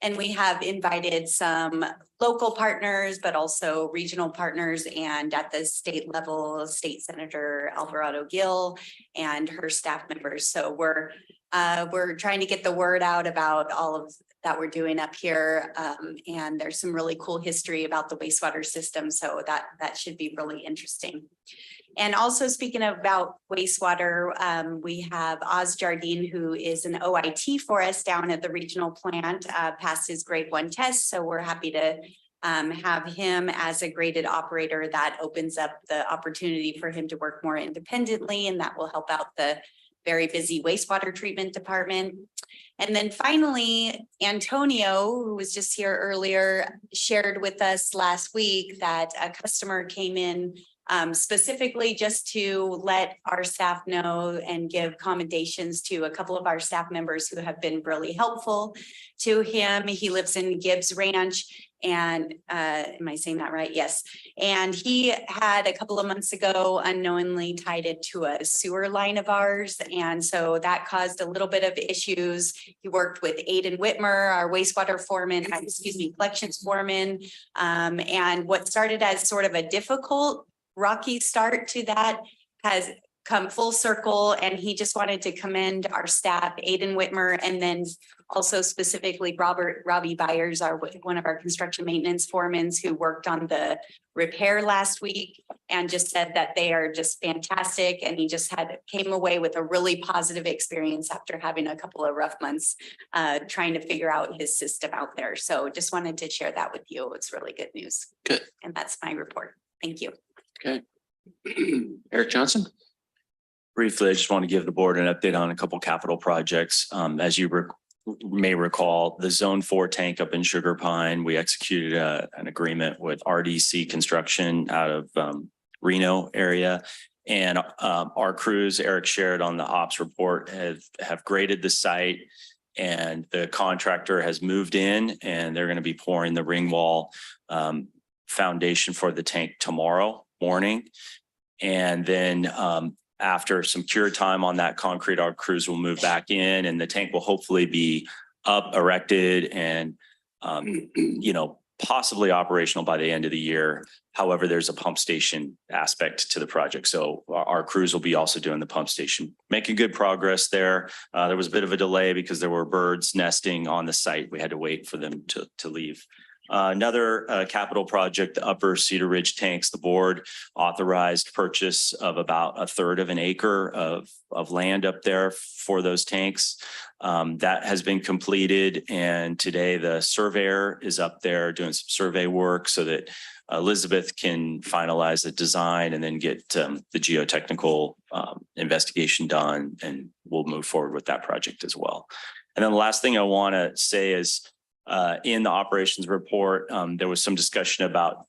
And we have invited some local partners, but also regional partners, and at the state level, State Senator Alvarado Gil and her staff members. So we're trying to get the word out about all of that we're doing up here. And there's some really cool history about the wastewater system. So that should be really interesting. And also speaking about wastewater, we have Oz Jardine, who is an OIT for us down at the regional plant, passed his grade 1 test. So we're happy to have him as a graded operator. That opens up the opportunity for him to work more independently, and that will help out the very busy wastewater treatment department. And then finally, Antonio, who was just here earlier, shared with us last week that a customer came in specifically just to let our staff know and give commendations to a couple of our staff members who have been really helpful to him. He lives in Gibbs Ranch. And am I saying that right? Yes. And he had a couple of months ago unknowingly tied it to a sewer line of ours. And so that caused a little bit of issues. He worked with Aiden Whitmer, our wastewater foreman, collections foreman. And what started as sort of a difficult, rocky start to that has come full circle. And he just wanted to commend our staff, Aiden Whitmer, and then also specifically Robbie Byers, one of our construction maintenance foremen who worked on the repair last week and just said that they are just fantastic. And he just came away with a really positive experience after having a couple of rough months trying to figure out his system out there. So just wanted to share that with you. It's really good news. Good. And that's my report. Thank you. Okay. Eric Johnson. Briefly, I just want to give the board an update on a couple capital projects. As you may recall, the Zone 4 tank up in Sugar Pine, we executed an agreement with RDC Construction out of Reno area. And our crews, Eric shared on the ops report, have graded the site, and the contractor has moved in and they're going to be pouring the ring wall foundation for the tank tomorrow morning. And then after some cure time on that concrete, our crews will move back in and the tank will hopefully be up, erected, and possibly operational by the end of the year. However, there's a pump station aspect to the project. So our crews will be also doing the pump station, making good progress there. There was a bit of a delay because there were birds nesting on the site. We had to wait for them to leave. Another capital project, the Upper Cedar Ridge tanks. The board authorized purchase of about 1/3 of an acre of land up there for those tanks. That has been completed, and today the surveyor is up there doing some survey work so that Elizabeth can finalize the design and then get the geotechnical investigation done, and we'll move forward with that project as well. And then the last thing I want to say is, in the operations report, there was some discussion about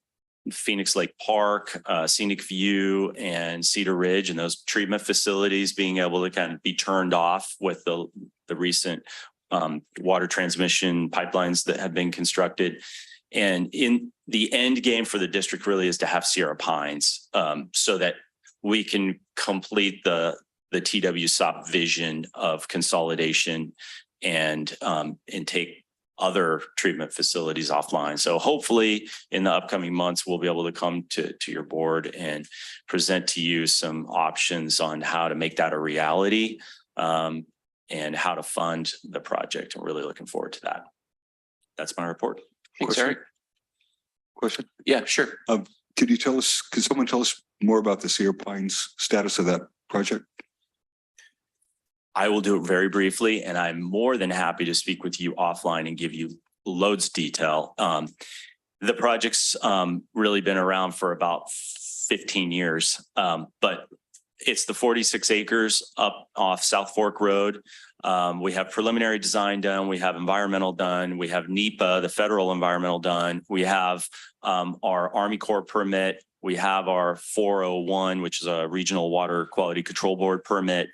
Phoenix Lake Park, Scenic View, and Cedar Ridge, and those treatment facilities being able to kind of be turned off with the recent water transmission pipelines that have been constructed. And in the end game for the district really is to have Sierra Pines, so that we can complete the TWSOP vision of consolidation and take other treatment facilities offline. So hopefully in the upcoming months, we'll be able to come to your board and present to you some options on how to make that a reality, and how to fund the project. I'm really looking forward to that. That's my report. Thanks, Eric. Question? Yeah, sure. Could someone tell us more about the Sierra Pines status of that project? I will do it very briefly, and I'm more than happy to speak with you offline and give you loads of detail. The project's really been around for about 15 years, but it's the 46 acres up off South Fork Road. We have preliminary design done. We have environmental done. We have NEPA, the federal environmental done. We have our Army Corps permit. We have our 401, which is a regional water quality control board permit.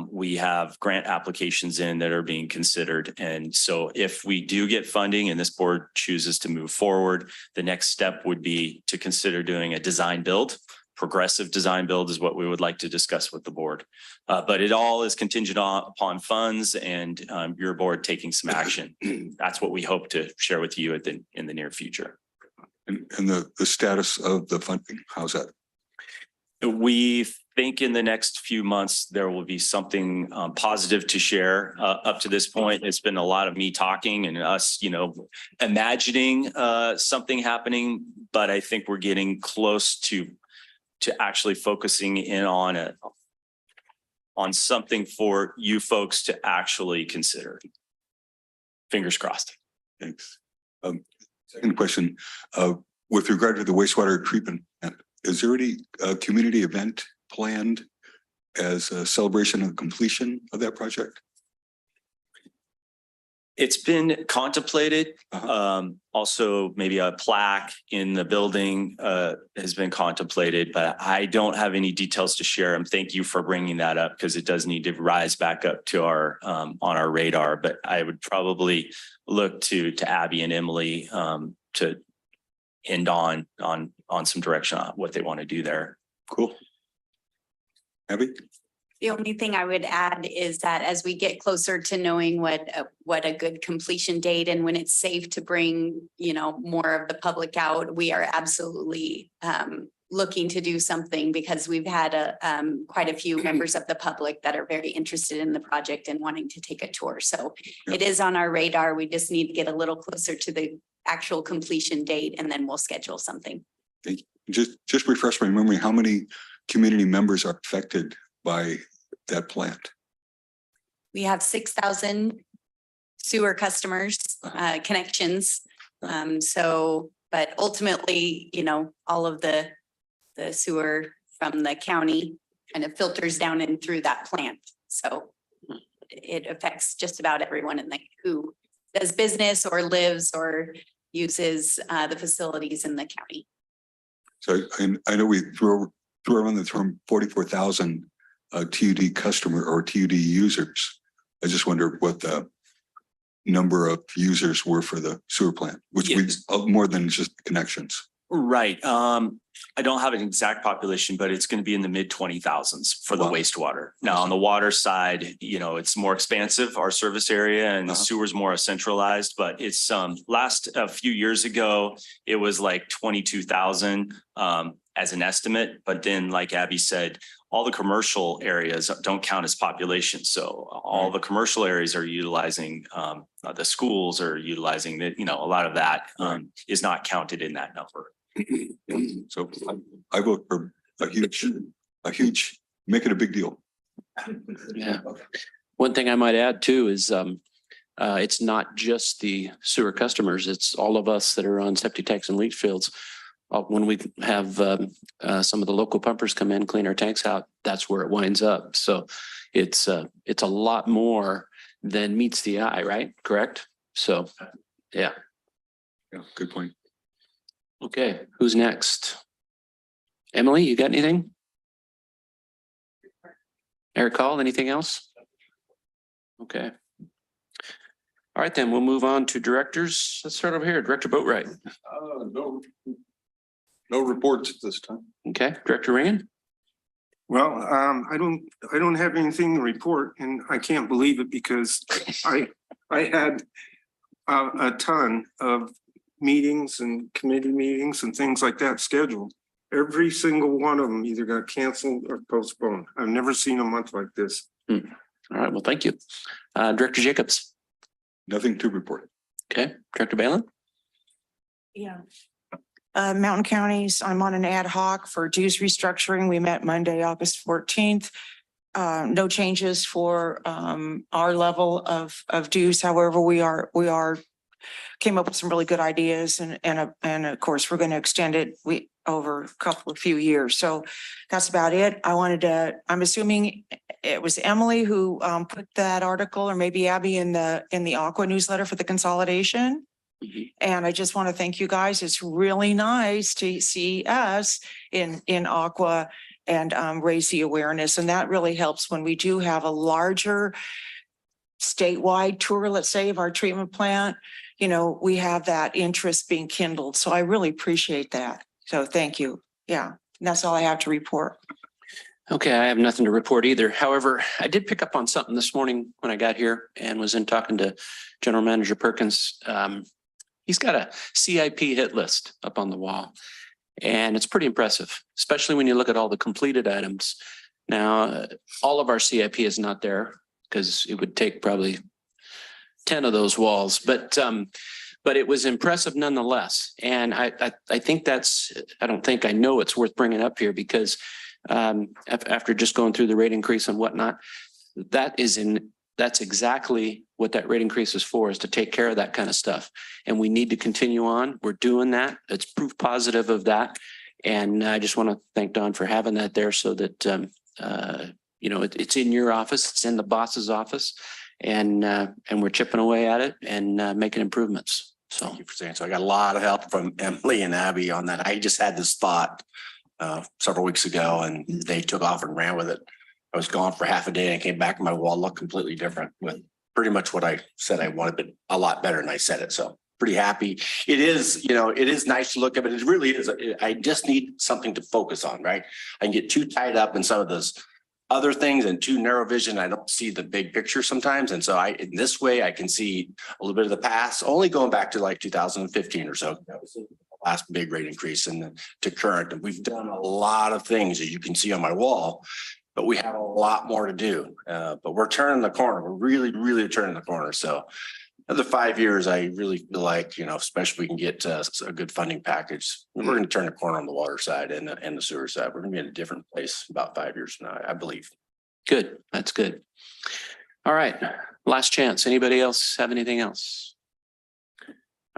We have grant applications in that are being considered. And so if we do get funding and this board chooses to move forward, the next step would be to consider doing a design build. Progressive design build is what we would like to discuss with the board. But it all is contingent upon funds and your board taking some action. That's what we hope to share with you in the near future. And the status of the funding, how's that? We think in the next few months, there will be something positive to share. Up to this point, it's been a lot of me talking and us, imagining something happening, but I think we're getting close to actually focusing in on something for you folks to actually consider. Fingers crossed. Thanks. Second question, with regard to the wastewater treatment, is there any community event planned as a celebration of completion of that project? It's been contemplated. Uh-huh. Also maybe a plaque in the building has been contemplated, but I don't have any details to share. And thank you for bringing that up because it does need to rise back up to our on our radar. But I would probably look to Abby and Emily to end on some direction on what they want to do there. Cool. Abby? The only thing I would add is that as we get closer to knowing what a good completion date and when it's safe to bring, more of the public out, we are absolutely looking to do something because we've had quite a few members of the public that are very interested in the project and wanting to take a tour. So it is on our radar. We just need to get a little closer to the actual completion date and then we'll schedule something. Thank you. Just refresh my memory, how many community members are affected by that plant? We have 6,000 sewer customers, connections. But ultimately, all of the sewer from the county kind of filters down and through that plant. So it affects just about everyone who does business or lives or uses the facilities in the county. So I know we threw around the term 44,000 TUD customer or TUD users. I just wonder what the number of users were for the sewer plant, which was more than just connections. Right. I don't have an exact population, but it's going to be in the mid 20,000s for the wastewater. Now on the water side, it's more expansive, our service area, and the sewer's more centralized, but it's a few years ago, it was like 22,000 as an estimate. But then like Abby said, all the commercial areas don't count as population. So all the commercial areas are utilizing the schools are utilizing a lot of that is not counted in that number. So I vote for a huge, make it a big deal. Yeah. One thing I might add too is it's not just the sewer customers, it's all of us that are on septic tanks and leach fields. When we have some of the local pumpers come in, clean our tanks out, that's where it winds up. So it's a lot more than meets the eye, right? Correct? So, yeah. Yeah, good point. Okay, who's next? Emily, you got anything? Eric Hall, anything else? Okay. All right, then we'll move on to directors. Let's start over here. Director Boatright. No reports at this time. Okay, Director Rand. Well, I don't have anything to report, and I can't believe it because I had a ton of meetings and committee meetings and things like that scheduled. Every single one of them either got canceled or postponed. I've never seen a month like this. All right, well, thank you. Director Jacobs. Nothing to report. Okay, Director Balin. Yeah. Mountain Counties, I'm on an ad hoc for dues restructuring. We met Monday, August 14th. No changes for our level of dues. However, we came up with some really good ideas and of course, we're going to extend it over a few years. So that's about it. I'm assuming it was Emily who put that article, or maybe Abby in the Aqua newsletter for the consolidation. And I just want to thank you guys. It's really nice to see us in Aqua and raise the awareness. And that really helps when we do have a larger statewide tour, let's say, of our treatment plant. We have that interest being kindled. So I really appreciate that. So thank you. Yeah, that's all I have to report. Okay, I have nothing to report either. However, I did pick up on something this morning when I got here and was in talking to General Manager Perkins. He's got a CIP hit list up on the wall, and it's pretty impressive, especially when you look at all the completed items. Now, all of our CIP is not there because it would take probably 10 of those walls, but it was impressive nonetheless. And I know it's worth bringing up here because after just going through the rate increase and whatnot, that's exactly what that rate increase is for, is to take care of that kind of stuff. And we need to continue on. We're doing that. It's proof positive of that. And I just want to thank Don for having that there so that, it's in your office, it's in the boss's office. and we're chipping away at it and making improvements. So Thank you for saying so. I got a lot of help from Emily and Abby on that. I just had this thought several weeks ago and they took off and ran with it. I was gone for half a day and came back and my wall looked completely different with pretty much what I said I wanted, but a lot better than I said it. So pretty happy. It is, it is nice to look at, but it really is. I just need something to focus on, right? I can get too tied up in some of those other things and too narrow vision. I don't see the big picture sometimes. And so in this way, I can see a little bit of the past, only going back to like 2015 or so. That was the last big rate increase to current. And we've done a lot of things, as you can see on my wall, but we have a lot more to do. But we're turning the corner. We're really, really turning the corner. So another 5 years, I really feel like, especially if we can get a good funding package, we're going to turn the corner on the water side and the sewer side. We're going to be in a different place about 5 years from now, I believe. good. That's good. All right. Last chance. Anybody else have anything else?